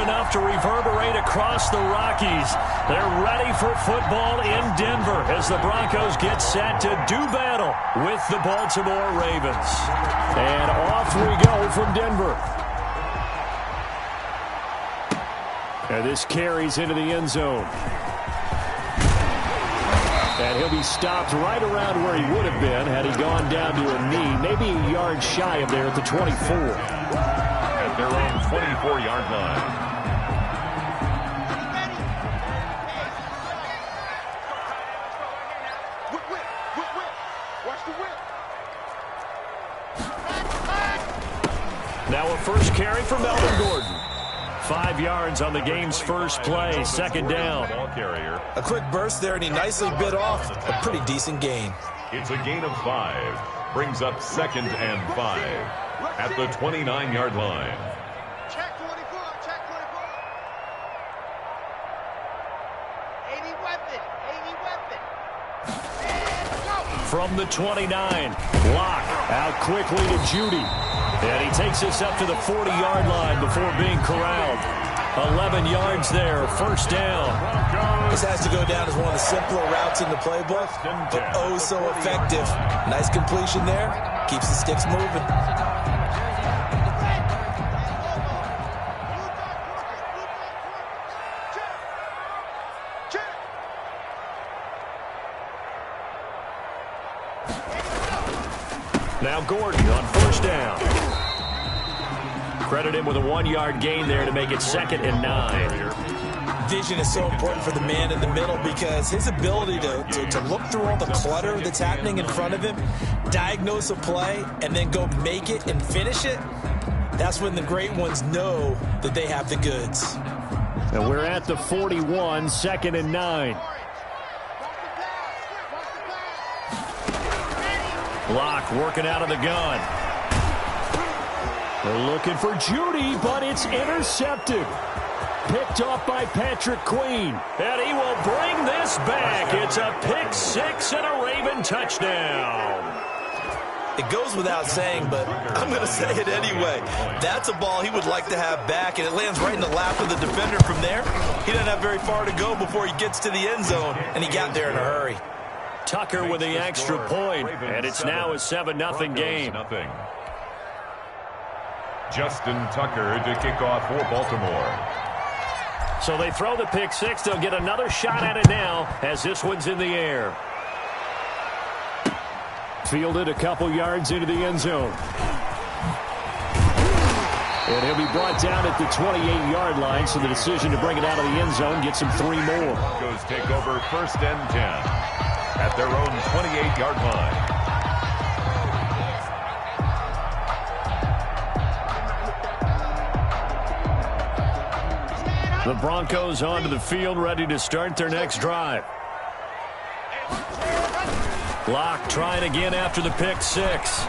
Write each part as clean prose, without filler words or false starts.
enough to reverberate across the Rockies. They're ready for football in Denver as the Broncos get set to do battle with the Baltimore Ravens. And off we go from Denver. And this carries into the end zone. And he'll be stopped right around where he would have been had he gone down to a knee, maybe a yard shy of there at the 24. At their own 24-yard line. Now a first carry for Melvin Gordon. 5 yards on the game's first play, second down. A quick burst there, and he nicely bit off a pretty decent gain. It's a gain of 5. Brings up 2nd and 5 at the 29-yard line. Check 24, check 24. 80 weapon, 80 weapon. From the 29, Locke out quickly to Judy. And he takes us up to the 40-yard line before being corralled. 11 yards there, first down. This has to go down as one of the simpler routes in the playbook, but oh so effective. Nice completion there. Keeps the sticks moving. Now Gordon on first down. Credit him with a 1-yard gain there to make it 2nd and 9. Vision is so important for the man in the middle because his ability to look through all the clutter that's happening in front of him, diagnose a play, and then go make it and finish it, that's when the great ones know that they have the goods. And we're at the 41, 2nd and 9. Locke working out of the gun. They're looking for Judy, but it's intercepted. Picked off by Patrick Queen. And he will bring this back. It's a pick 6 and a Raven touchdown. It goes without saying, but I'm going to say it anyway. That's a ball he would like to have back, and it lands right in the lap of the defender from there. He doesn't have very far to go before he gets to the end zone, and he got there in a hurry. Tucker with the extra point, and it's now a 7-0 game. Justin Tucker to kick off for Baltimore. So they throw the pick 6. They'll get another shot at it now as this one's in the air. Fielded a couple yards into the end zone. And he'll be brought down at the 28-yard line, so the decision to bring it out of the end zone gets him 3 more. Broncos take over 1st and 10 at their own 28-yard line. The Broncos onto the field, ready to start their next drive. Locke trying again after the pick 6.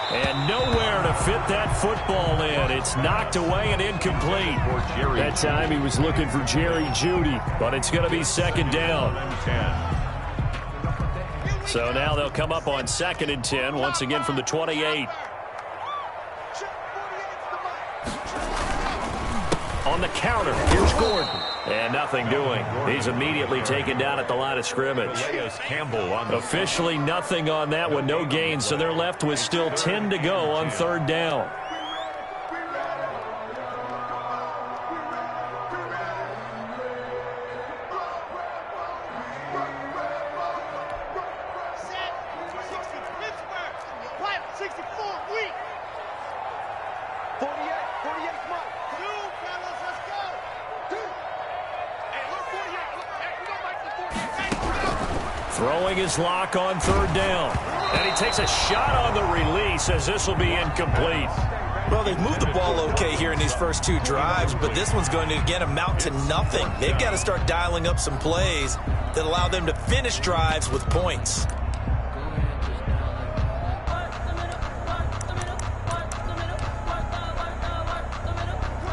And nowhere to fit that football in. It's knocked away and incomplete. That time he was looking for Jerry Judy, but it's going to be 2nd down. So now they'll come up on 2nd and 10, once again from the 28. On the counter, here's Gordon. And nothing doing. He's immediately taken down at the line of scrimmage. Officially nothing on that one, no gain, so they're left with still 10 to go on 3rd down. Throwing his Lock on 3rd down. And he takes a shot on the release as this will be incomplete. Well, they've moved the ball okay here in these first 2 drives, but this one's going to, again, amount to nothing. They've got to start dialing up some plays that allow them to finish drives with points.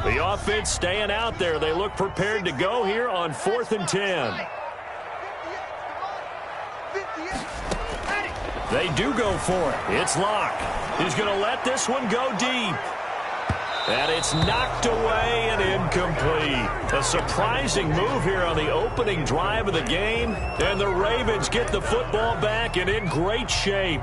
The offense staying out there. They look prepared to go here on 4th and 10. They do go for it. It's Locke. He's going to let this one go deep. And it's knocked away and incomplete. A surprising move here on the opening drive of the game. And the Ravens get the football back and in great shape.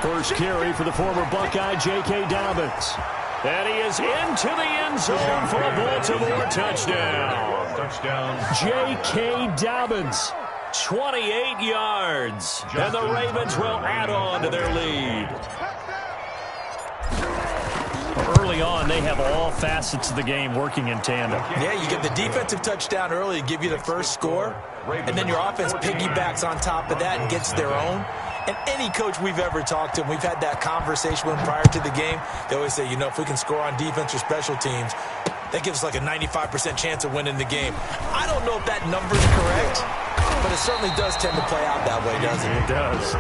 First carry for the former Buckeye, J.K. Dobbins. And he is into the end zone for a Baltimore touchdown. J.K. Dobbins, 28 yards. And the Ravens will add on to their lead. Early on, they have all facets of the game working in tandem. Yeah, you get the defensive touchdown early to give you the first score, and then your offense piggybacks on top of that and gets their own. And any coach we've ever talked to, and we've had that conversation with them prior to the game, they always say, you know, if we can score on defense or special teams, that gives us like a 95% chance of winning the game. I don't know if that number's correct, but it certainly does tend to play out that way, doesn't it? It does.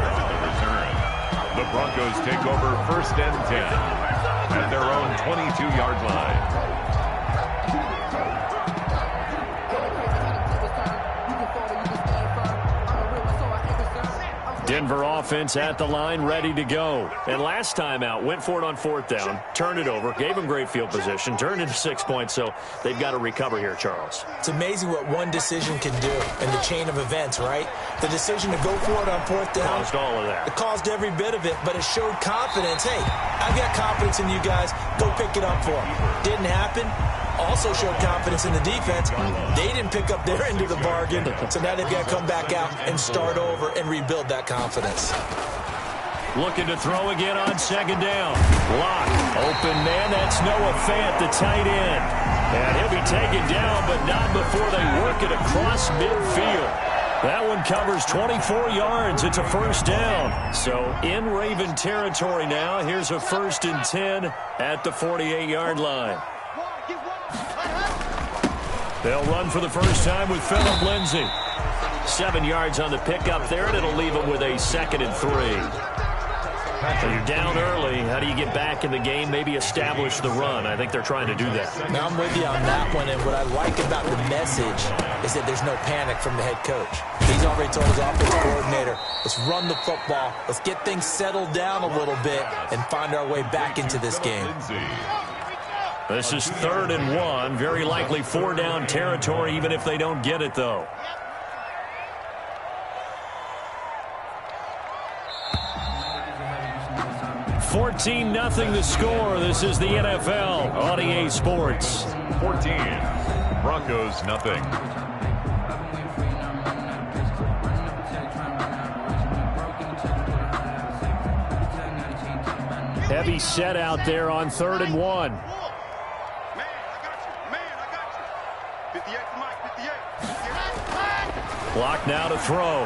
The Broncos take over 1st and 10 at their own 22-yard line. Denver offense at the line, ready to go. And last time out, went for it on 4th down, turned it over, gave them great field position, turned into 6 points, so they've got to recover here, Charles. It's amazing what one decision can do in the chain of events, right? The decision to go for it on 4th down. Caused all of that. It caused every bit of it, but it showed confidence. Hey, I've got confidence in you guys. Go pick it up for them. Didn't happen. Also showed confidence in the defense. They didn't pick up their end of the bargain, so now they've got to come back out and start over and rebuild that confidence. Looking to throw again on 2nd down. Lock, open man, that's Noah Fant, the tight end. And he'll be taken down, but not before they work it across midfield. That one covers 24 yards. It's a 1st down. So in Raven territory now, here's a 1st and 10 at the 48-yard line. They'll run for the first time with Phillip Lindsay. 7 yards on the pickup there, and it'll leave them with a 2nd and 3. So you're down early. How do you get back in the game? Maybe establish the run. I think they're trying to do that. Now I'm with you on that one, and what I like about the message is that there's no panic from the head coach. He's already told his offensive coordinator, let's run the football, let's get things settled down a little bit, and find our way back into this game. This is 3rd and 1. Very likely 4-down territory, even if they don't get it, though. $14-0 the score. This is the NFL on EA Sports. 14. Broncos nothing. Heavy set out there on 3rd and 1. Block now to throw.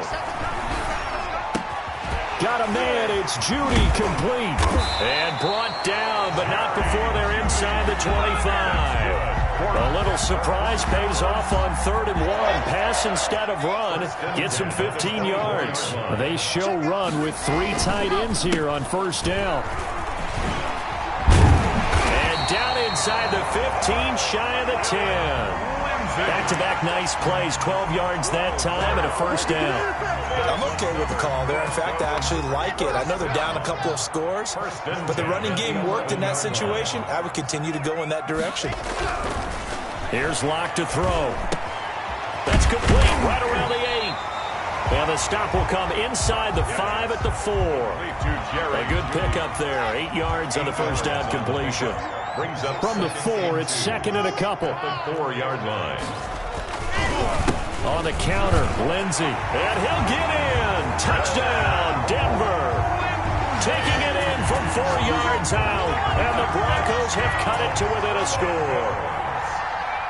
Got a man. It's Judy complete. And brought down, but not before they're inside the 25. A little surprise pays off on 3rd and 1. Pass instead of run. Gets him 15 yards. They show run with 3 tight ends here on 1st down. And down inside the 15, shy of the 10. Back-to-back nice plays, 12 yards that time and a 1st down. I'm okay with the call there. In fact, I actually like it. I know they're down a couple of scores, but the running game worked in that situation. I would continue to go in that direction. Here's Locke to throw. That's complete right around the 8. And the stop will come inside the 5 at the 4. A good pickup there. 8 yards on the 1st down completion. From the 4, it's 2nd and a couple. 4-yard line. On the counter, Lindsay. And he'll get in. Touchdown, Denver. Taking it in from 4 yards out. And the Broncos have cut it to within a score.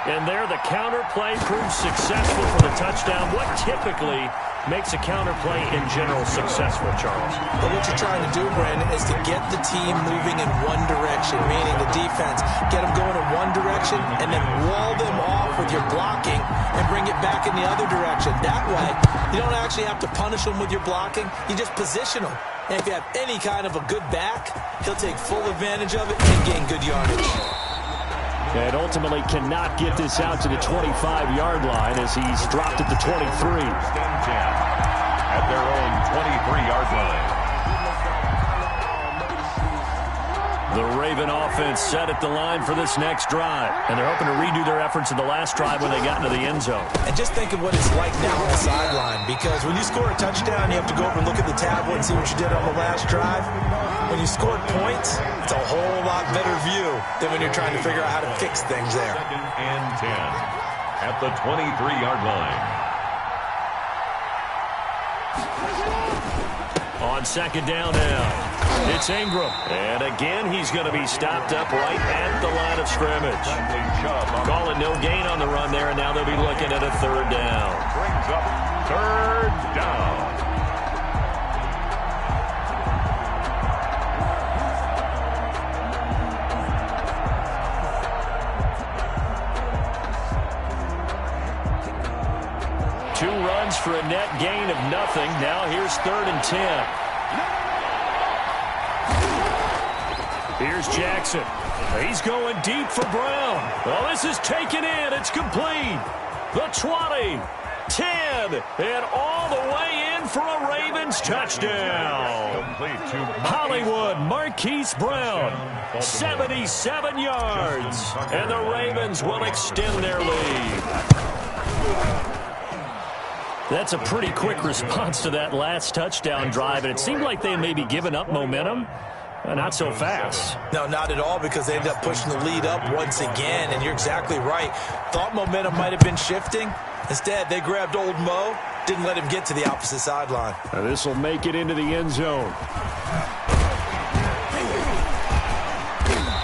And there, the counter play proves successful for the touchdown. What typically makes a counterplay in general successful, Charles? But what you're trying to do, Brandon, is to get the team moving in one direction, meaning the defense, get them going in one direction and then wall them off with your blocking and bring it back in the other direction. That way, you don't actually have to punish them with your blocking. You just position them. And if you have any kind of a good back, he'll take full advantage of it and gain good yardage. And ultimately cannot get this out to the 25-yard line as he's dropped at the 23. At their own 23-yard line. The Raven offense set at the line for this next drive. And they're hoping to redo their efforts in the last drive when they got into the end zone. And just think of what it's like now on the sideline, because when you score a touchdown, you have to go over and look at the tablet and see what you did on the last drive. When you scored points, it's a whole lot better view than when you're trying to figure out how to fix things there. 2nd and 10 at the 23-yard line. On second down now, it's Ingram. And again, he's going to be stopped up right at the line of scrimmage. Calling no gain on the run there, and now they'll be looking at a third down. Brings up third down. Two runs for a net gain of nothing. Now here's 3rd and 10. Here's Jackson. He's going deep for Brown. Well, this is taken in. It's complete. The 20, 10, and all the way in for a Ravens touchdown. Hollywood Marquise Brown, 77 yards. And the Ravens will extend their lead. That's a pretty quick response to that last touchdown drive, and it seemed like they may be giving up momentum. Not so fast. No, not at all, because they ended up pushing the lead up once again, and you're exactly right. Thought momentum might have been shifting. Instead, they grabbed old Mo, didn't let him get to the opposite sideline. This will make it into the end zone.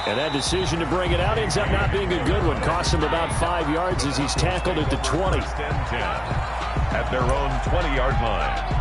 And that decision to bring it out ends up not being a good one. Cost him about 5 yards as he's tackled at the 20. At their own 20-yard line.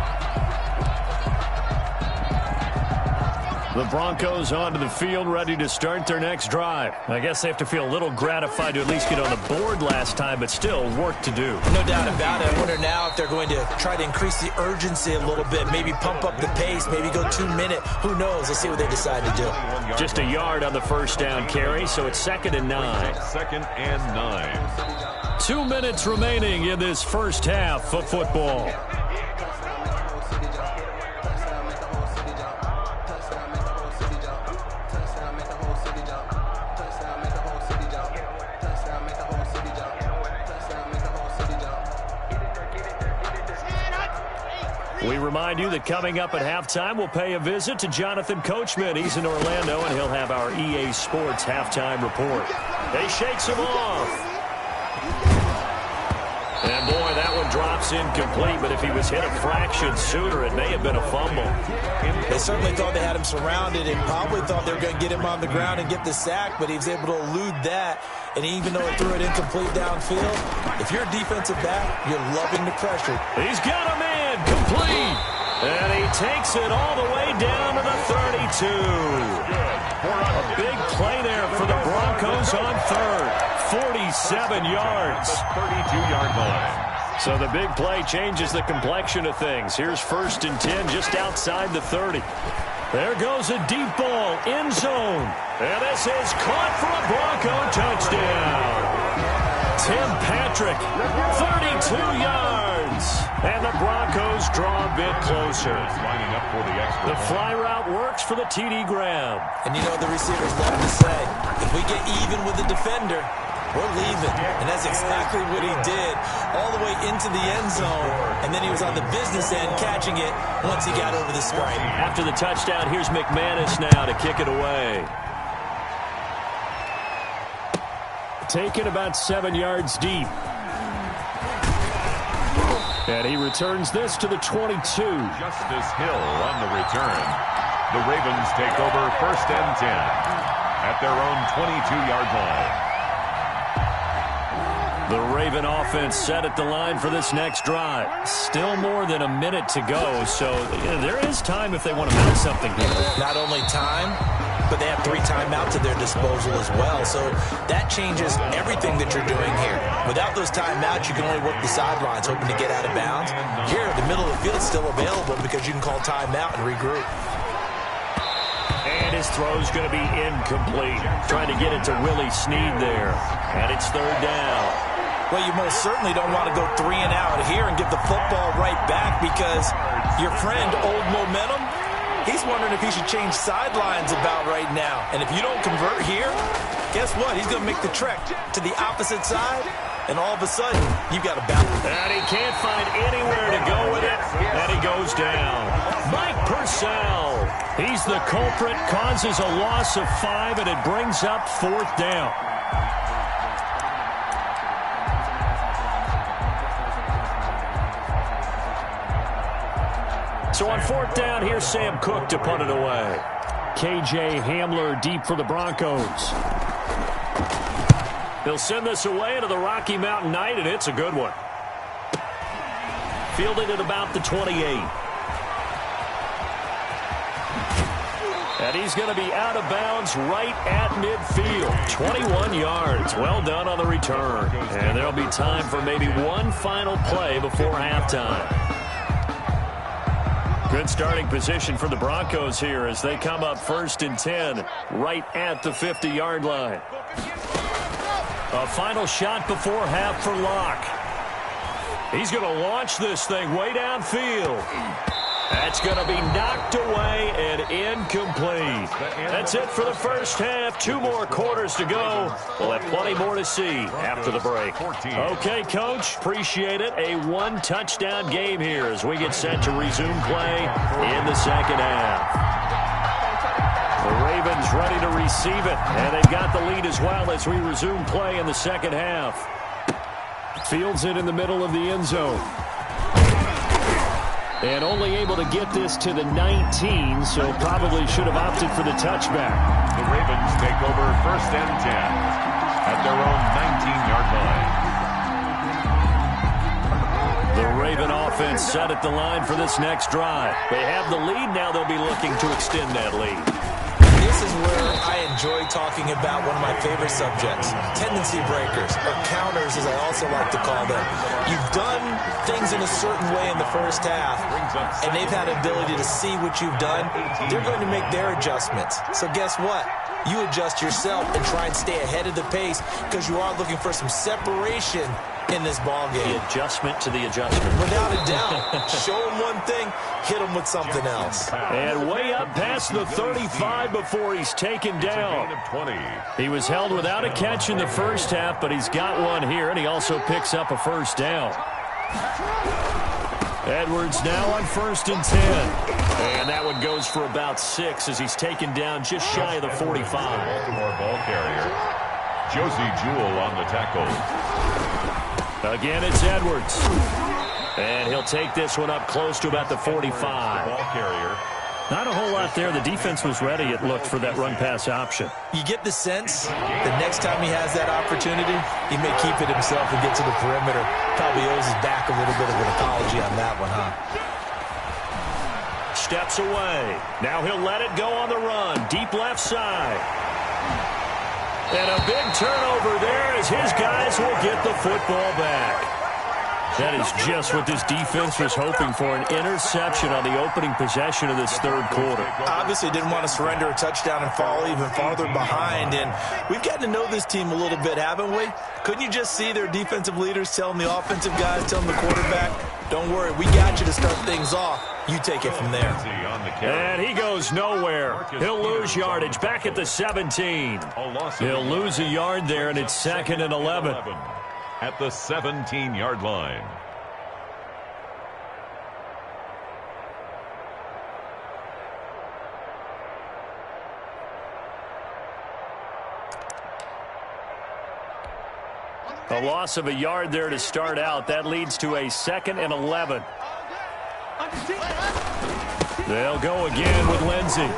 The Broncos onto the field, ready to start their next drive. I guess they have to feel a little gratified to at least get on the board last time, but still work to do. No doubt about it. I wonder now if they're going to try to increase the urgency a little bit, maybe pump up the pace, maybe go 2 minute. Who knows? Let's see what they decide to do. Just a yard on the first down carry, so it's 2nd and 9. 2nd and 9. 2 minutes remaining in this first half of football. We remind you that coming up at halftime, we'll pay a visit to Jonathan Coachman. He's in Orlando, and he'll have our EA Sports halftime report. He shakes him off. And, boy, that one drops incomplete, but if he was hit a fraction sooner, it may have been a fumble. They certainly thought they had him surrounded and probably thought they were going to get him on the ground and get the sack, but he was able to elude that. And even though he threw it incomplete downfield, if you're a defensive back, you're loving the pressure. He's got him in, complete. And he takes it all the way down to the 32. A big play there for the Broncos on 3rd. 47 yards. 32-yard line. So the big play changes the complexion of things. Here's 1st and 10 just outside the 30. There goes a deep ball, end zone. And this is caught for a Bronco touchdown. Tim Patrick, 32 yards. And the Broncos draw a bit closer. Lining up for the extra The fly route works for the TD Graham. And you know the receivers love to say, if we get even with the defender, we're leaving. And that's exactly what he did, all the way into the end zone. And then he was on the business end catching it once he got over the stripe. After the touchdown, here's McManus now to kick it away. Taken about 7 yards deep. And he returns this to the 22. Justice Hill on the return. The Ravens take over 1st and 10 at their own 22-yard line. The Raven offense set at the line for this next drive. Still more than a minute to go, so there is time if they want to mount something here. Not only time, but they have 3 timeouts at their disposal as well, so that changes everything that you're doing here. Without those timeouts, you can only work the sidelines, hoping to get out of bounds. Here, the middle of the field is still available because you can call timeout and regroup. And his throw's going to be incomplete. Trying to get it to Willie Snead there. And it's 3rd down. Well, you most certainly don't want to go 3 and out here and give the football right back because your friend, Old Momentum, he's wondering if he should change sidelines about right now. And if you don't convert here, guess what? He's going to make the trek to the opposite side, and all of a sudden, you've got a battle. And he can't find anywhere to go with it, and he goes down. Mike Purcell, he's the culprit, causes a loss of 5, and it brings up 4th down. So on 4th down, here's Sam Cook to punt it away. KJ Hamler deep for the Broncos. He'll send this away into the Rocky Mountain Night, and it's a good one. Fielded at about the 28. And he's going to be out of bounds right at midfield. 21 yards. Well done on the return. And there'll be time for maybe one final play before halftime. Good starting position for the Broncos here as they come up 1st and 10 right at the 50-yard line. A final shot before half for Locke. He's going to launch this thing way downfield. That's going to be knocked away and incomplete. That's it for the first half. 2 more quarters to go. We'll have plenty more to see after the break. Okay, Coach, appreciate it. A 1-touchdown game here as we get set to resume play in the second half. The Ravens ready to receive it, and they've got the lead as well as we resume play in the second half. Fields it in the middle of the end zone. And only able to get this to the 19, so probably should have opted for the touchback. The Ravens take over 1st and 10 at their own 19-yard line. The Raven offense set at the line for this next drive. They have the lead. Now they'll be looking to extend that lead. This is where I enjoy talking about one of my favorite subjects, tendency breakers, or counters as I also like to call them. You've done things in a certain way in the first half, and they've had ability to see what you've done. They're going to make their adjustments. So guess what? You adjust yourself and try and stay ahead of the pace because you are looking for some separation in this ball game. The adjustment to the adjustment. Without a doubt. Show them one thing, hit them with something else. And way up past the 35 before he's taken down. He was held without a catch in the first half, but he's got one here, and he also picks up a 1st down. Edwards now on 1st and 10. And that one goes for about 6 as he's taken down just shy of the 45. Baltimore ball carrier, Josie Jewell on the tackle. Again, it's Edwards. And he'll take this one up close to about the 45. Ball carrier. Not a whole lot there. The defense was ready, it looked, for that run-pass option. You get the sense the next time he has that opportunity, he may keep it himself and get to the perimeter. Probably owes his back a little bit of an apology on that one, huh? Steps away. Now he'll let it go on the run. Deep left side. And a big turnover there as his guys will get the football back. That is just what this defense was hoping for, an interception on the opening possession of this 3rd quarter. Obviously didn't want to surrender a touchdown and fall even farther behind, and we've gotten to know this team a little bit, haven't we? Couldn't you just see their defensive leaders telling the offensive guys, telling the quarterback, don't worry, we got you to start things off. You take it from there. And he goes nowhere. He'll lose yardage back at the 17. He'll lose a yard there, and it's 2nd and 11. At the 17-yard line. A loss of a yard there to start out. That leads to a 2nd and 11. They'll go again with Lindsey.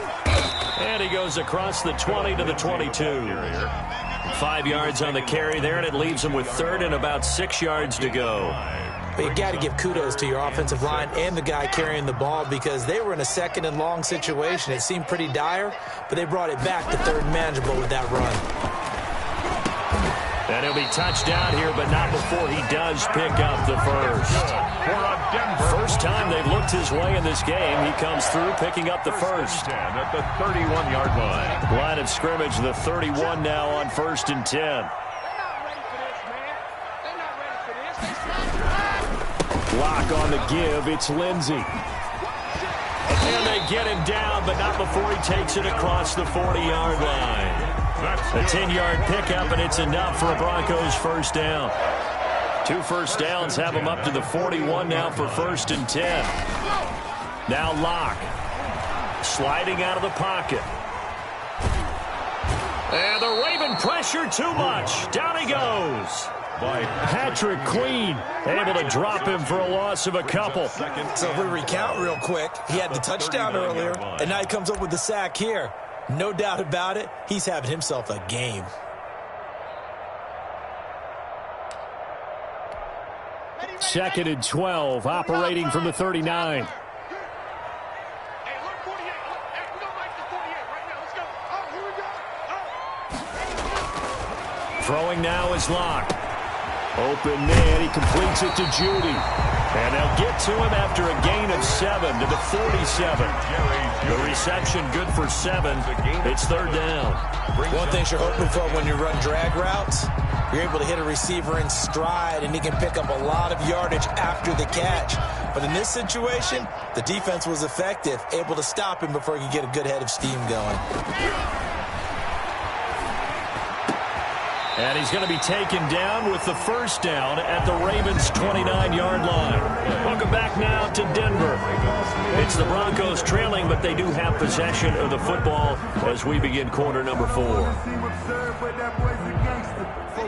And he goes across the 20 to the 22. 5 yards on the carry there, and it leaves him with third and about 6 yards to go. But you got to give kudos to your offensive line and the guy carrying the ball because they were in a second and long situation. It seemed pretty dire, but they brought it back to third and manageable with that run. And he'll be touched down here, but not before he does pick up the first. First time they've looked his way in this game. He comes through picking up the first. At the 31-yard line. Line of scrimmage, the 31 now on 1st and 10. Lock on the give. It's Lindsey. And they get him down, but not before he takes it across the 40-yard line. A 10-yard pickup, and it's enough for a Broncos first down. 2 first downs have him up to the 41 now for 1st and 10. Now Lock. Sliding out of the pocket. And the Raven pressure too much. Down he goes. Patrick Queen able to drop him for a loss of a couple. So if we recount real quick, he had the touchdown earlier, and now he comes up with the sack here. No doubt about it, he's having himself a game. Second and 12, operating from the 39. Throwing now is Lock. Open man, he completes it to Judy. And they'll get to him after a gain of 7 to the 47. The reception good for 7. It's third down. One thing you're hoping for when you run drag routes, you're able to hit a receiver in stride, and he can pick up a lot of yardage after the catch. But in this situation, the defense was effective, able to stop him before he could get a good head of steam going. And he's going to be taken down with the first down at the Ravens' 29-yard line. Welcome back now to Denver. It's the Broncos trailing, but they do have possession of the football as we begin quarter number 4.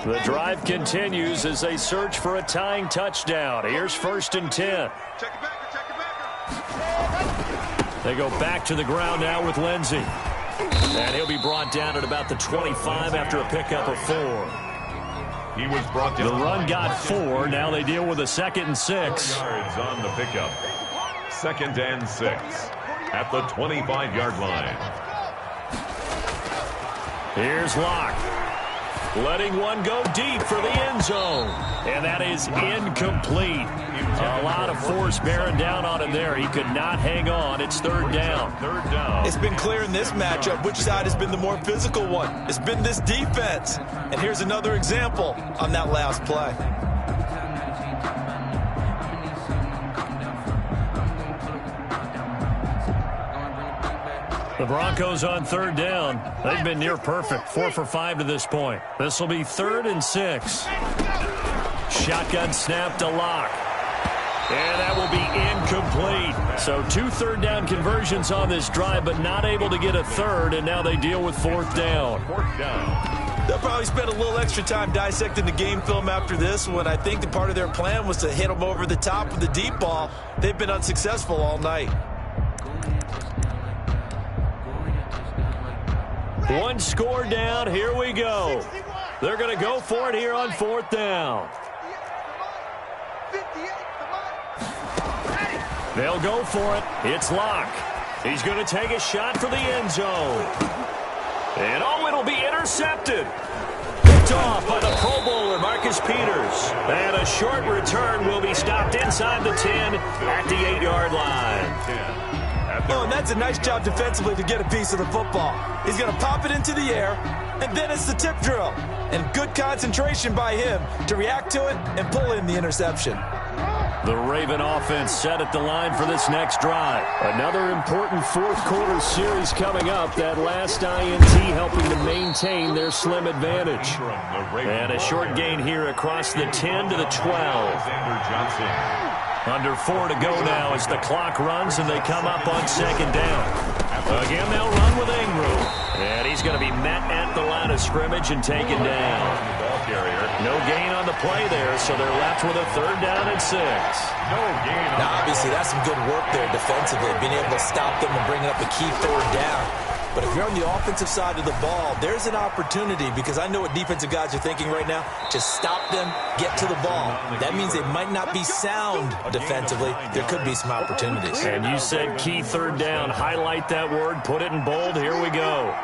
The drive continues as they search for a tying touchdown. Here's 1st and 10. They go back to the ground now with Lindsey. And he'll be brought down at about the 25 after a pickup of 4. He was brought down. The run got 4. Now they deal with a 2nd and 6. Yards on the pickup. 2nd and 6 at the 25-yard line. Here's Lock. Letting one go deep for the end zone. And that is incomplete. A lot of force bearing down on him there. He could not hang on. It's third down. It's been clear in this matchup which side has been the more physical one. It's been this defense. And here's another example on that last play. The Broncos on third down. They've been near perfect. 4 for 5 to this point. This will be 3rd and 6. Shotgun snap to Lock. And that will be incomplete. So 2 third down conversions on this drive, but not able to get a third, and now they deal with 4th down. They'll probably spend a little extra time dissecting the game film after this one. I think the part of their plan was to hit them over the top with the deep ball. They've been unsuccessful all night. One score down. Here we go. They're going to go for it here on 4th down. They'll go for it. It's Lock. He's going to take a shot for the end zone. And oh, it'll be intercepted. Picked off by the Pro Bowler, Marcus Peters. And a short return will be stopped inside the 10 at the 8-yard line. Oh, and that's a nice job defensively to get a piece of the football. He's going to pop it into the air, and then it's the tip drill. And good concentration by him to react to it and pull in the interception. The Raven offense set at the line for this next drive. Another important 4th quarter series coming up. That last INT helping to maintain their slim advantage. And a short gain here across the 10 to the 12. Under 4 to go now as the clock runs and they come up on 2nd down. Again, they'll run with Ingram. And he's going to be met at the line of scrimmage and taken down. No gain on the play there, so they're left with a 3rd down and 6. Now, obviously, that's some good work there defensively, being able to stop them and bring up a key 3rd down. But if you're on the offensive side of the ball, there's an opportunity, because I know what defensive guys are thinking right now, to stop them, get to the ball. That means they might not be sound defensively. There could be some opportunities. And you said key third down. Highlight that word, put it in bold. Here we go.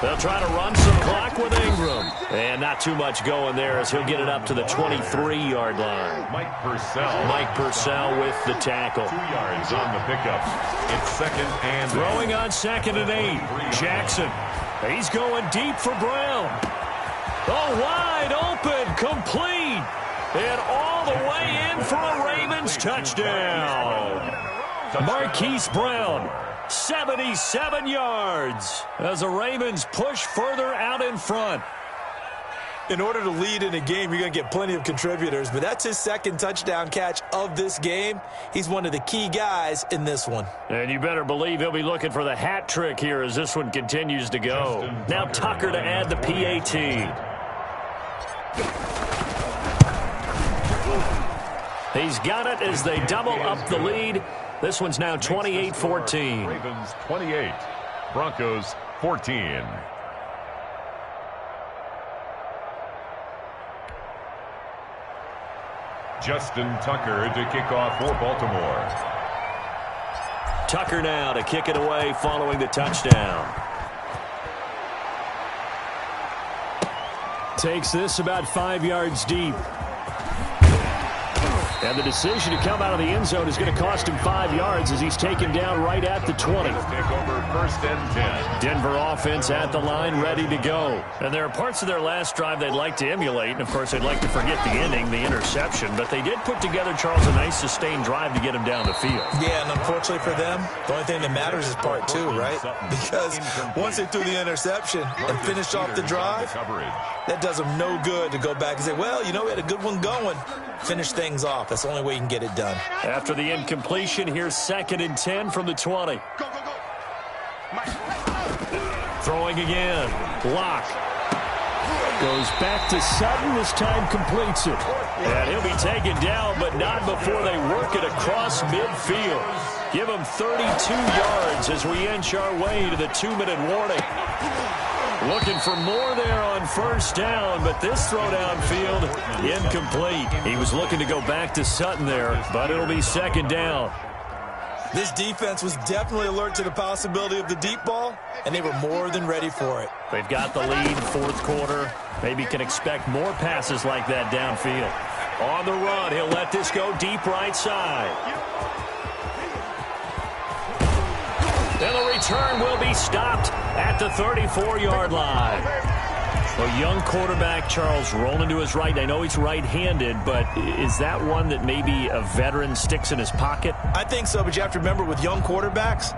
They'll try to run some clock with Ingram. And not too much going there as he'll get it up to the 23-yard line. Mike Purcell with the tackle. 2 yards on the pickup. It's 2nd and 8. Throwing on 2nd and 8. Jackson. He's going deep for Brown. Oh, wide open, complete. And all the way in for a Ravens touchdown. Marquise Brown. 77 yards as the Ravens push further out in front. In order to lead in a game, you're going to get plenty of contributors, but that's his 2nd touchdown catch of this game. He's one of the key guys in this one. And you better believe he'll be looking for the hat trick here as this one continues to go. Now Tucker to add the PAT. He's got it as they double up the lead. This one's now 28-14. Ravens 28, Broncos 14. Justin Tucker to kick off for Baltimore. Tucker now to kick it away following the touchdown. Takes this about 5 yards deep. And the decision to come out of the end zone is going to cost him 5 yards as he's taken down right at the 20. Take over 1st and 10. Denver offense at the line, ready to go. And there are parts of their last drive they'd like to emulate. And, of course, they'd like to forget the ending, the interception. But they did put together, Charles, a nice sustained drive to get him down the field. Yeah, and unfortunately for them, the only thing that matters is part 2, right? Because once they threw the interception and finished off the drive, that does them no good to go back and say, well, you know, we had a good one going. Finish things off. That's the only way you can get it done. After the incompletion, here's 2nd and 10 from the 20. Throwing again. Lock. Goes back to Sutton. This time completes it. And he'll be taken down, but not before they work it across midfield. Give him 32 yards as we inch our way to the 2-minute warning. Looking for more there on 1st down, but this throw downfield incomplete. He was looking to go back to Sutton there, but it'll be 2nd down. This defense was definitely alert to the possibility of the deep ball, and they were more than ready for it. They've got the lead, 4th quarter. Maybe can expect more passes like that downfield. On the run, he'll let this go deep right side. And the return will be stopped at the 34-yard line. A young quarterback, Charles, rolling to his right. I know he's right-handed, but is that one that maybe a veteran sticks in his pocket? I think so, but you have to remember with young quarterbacks,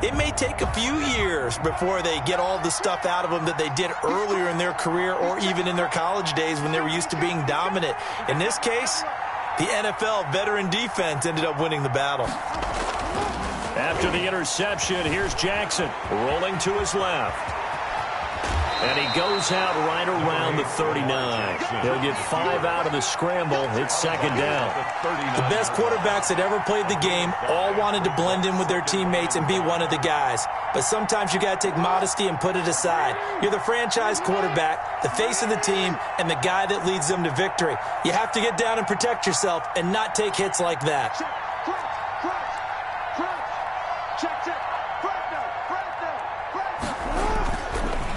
it may take a few years before they get all the stuff out of them that they did earlier in their career or even in their college days when they were used to being dominant. In this case, the NFL veteran defense ended up winning the battle. After the interception, here's Jackson rolling to his left. And he goes out right around the 39. He'll get 5 out of the scramble. It's 2nd down. The best quarterbacks that ever played the game all wanted to blend in with their teammates and be one of the guys. But sometimes you got to take modesty and put it aside. You're the franchise quarterback, the face of the team, and the guy that leads them to victory. You have to get down and protect yourself and not take hits like that.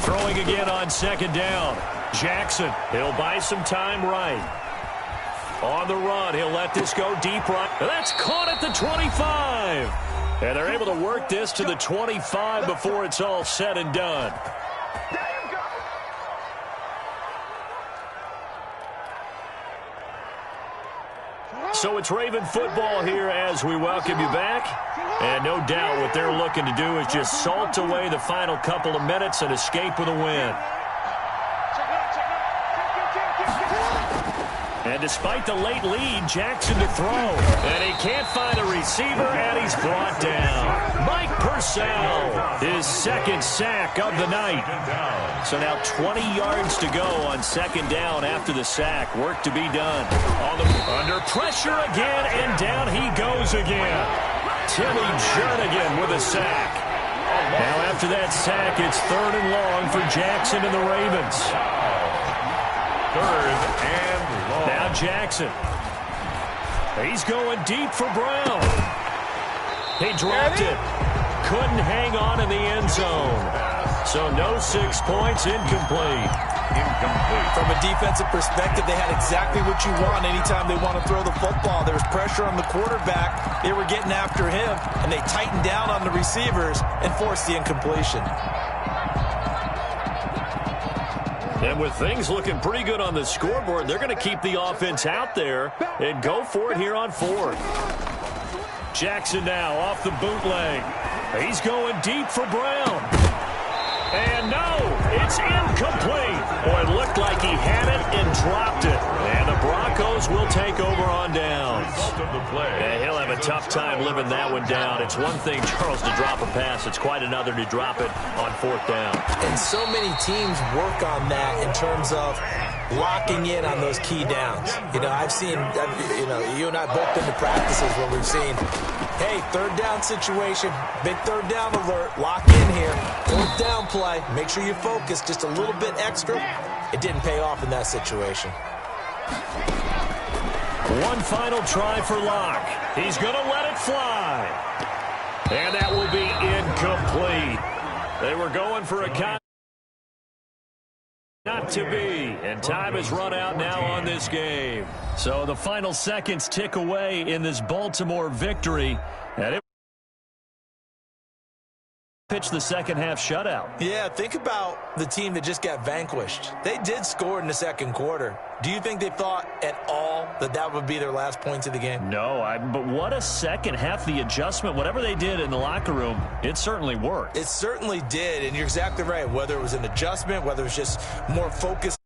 Throwing again on 2nd down. Jackson, he'll buy some time right. On the run, he'll let this go deep right. That's caught at the 25. And they're able to work this to the 25 before it's all said and done. So it's Raven football here as we welcome you back. And no doubt what they're looking to do is just salt away the final couple of minutes and escape with a win. And despite the late lead, Jackson to throw. And he can't find a receiver, and he's brought down. Mike Purcell, his 2nd sack of the night. So now 20 yards to go on 2nd down after the sack. Work to be done. Under pressure again, and down he goes again. Timmy Jernigan with a sack. Now after that sack, it's 3rd and long for Jackson and the Ravens. 3rd and long. Now Jackson. He's going deep for Brown. He dropped it. Couldn't hang on in the end zone. So no 6 points, incomplete. From a defensive perspective, they had exactly what you want anytime they want to throw the football. There was pressure on the quarterback. They were getting after him, and they tightened down on the receivers and forced the incompletion. And with things looking pretty good on the scoreboard, they're going to keep the offense out there and go for it here on 4th. Jackson now off the bootleg. He's going deep for Brown. And no, it's incomplete. Boy, it looked like he had it and dropped it. And the Broncos will take over on downs. Yeah, he'll have a tough time living that one down. It's one thing, Charles, to drop a pass. It's quite another to drop it on 4th down. And so many teams work on that in terms of locking in on those key downs. You know, I've seen, you and I both been to practices where we've seen, hey, 3rd down situation, big 3rd down alert, lock in here, 4th down play, make sure you focus just a little bit extra. It didn't pay off in that situation. One final try for Locke. He's going to let it fly. And that will be incomplete. They were going for a not to be, and time has run out now on this game. So the final seconds tick away in this Baltimore victory, and it pitched the second half shutout. Yeah, think about the team that just got vanquished. They did score in the second quarter. Do you think they thought at all that that would be their last points of the game? No, but what a second half, the adjustment, whatever they did in the locker room, it certainly worked. It certainly did, and you're exactly right. Whether it was an adjustment, whether it was just more focused